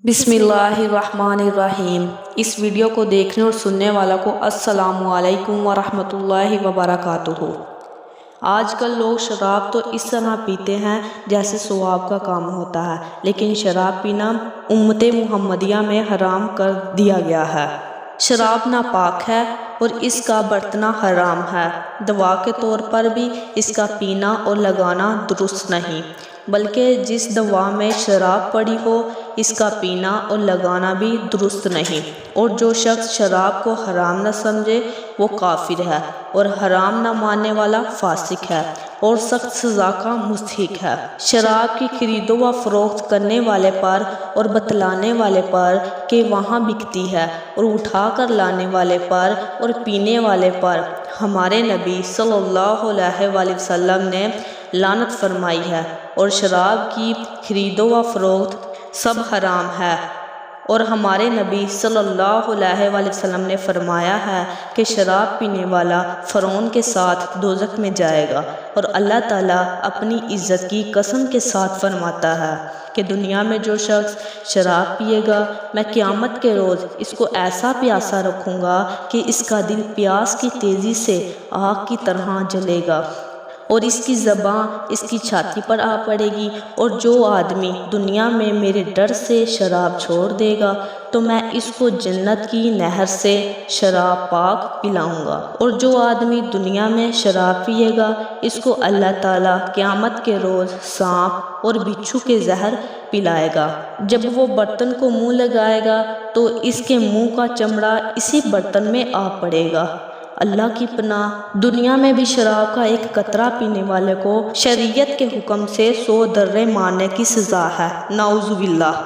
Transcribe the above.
بسم اللہ الرحمن الرحیم۔ اس ویڈیو کو دیکھنے اور سننے والا کو السلام علیکم ورحمۃ اللہ وبرکاتہ۔ آج کل لوگ شراب تو اس طرح پیتے ہیں جیسے ثواب کا کام ہوتا ہے، لیکن شراب پینا امت محمدیہ میں حرام کر دیا گیا ہے۔ شراب ناپاک ہے اور اس کا برتنا حرام ہے۔ دوا کے طور پر بھی اس کا پینا اور لگانا درست نہیں، بلکہ جس دوا میں شراب پڑی ہو اس کا پینا اور لگانا بھی درست نہیں، اور جو شخص شراب کو حرام نہ سمجھے وہ کافر ہے، اور حرام نہ ماننے والا فاسق ہے اور سخت سزا کا مستحق ہے۔ شراب کی خرید و فروخت کرنے والے پر اور بتلانے والے پر کہ وہاں بکتی ہے، اور اٹھا کر لانے والے پر اور پینے والے پر ہمارے نبی صلی اللہ علیہ وآلہ وسلم نے لعنت فرمائی ہے، اور شراب کی خرید و فروخت سب حرام ہے، اور ہمارے نبی صلی اللہ علیہ وآلہ وسلم نے فرمایا ہے کہ شراب پینے والا فرعون کے ساتھ دوزخ میں جائے گا، اور اللہ تعالیٰ اپنی عزت کی قسم کے ساتھ فرماتا ہے کہ دنیا میں جو شخص شراب پیے گا میں قیامت کے روز اس کو ایسا پیاسا رکھوں گا کہ اس کا دل پیاس کی تیزی سے آگ کی طرح جلے گا، اور اس کی زبان اس کی چھاتی پر آ پڑے گی، اور جو آدمی دنیا میں میرے ڈر سے شراب چھوڑ دے گا تو میں اس کو جنت کی نہر سے شراب پاک پلاؤں گا، اور جو آدمی دنیا میں شراب پیے گا اس کو اللہ تعالیٰ قیامت کے روز سانپ اور بچھو کے زہر پلائے گا۔ جب وہ برتن کو منہ لگائے گا تو اس کے منہ کا چمڑا اسی برتن میں آ پڑے گا۔ اللہ کی پناہ، دنیا میں بھی شراب کا ایک قطرہ پینے والے کو شریعت کے حکم سے 100 درے مارنے کی سزا ہے، نعوذ باللہ۔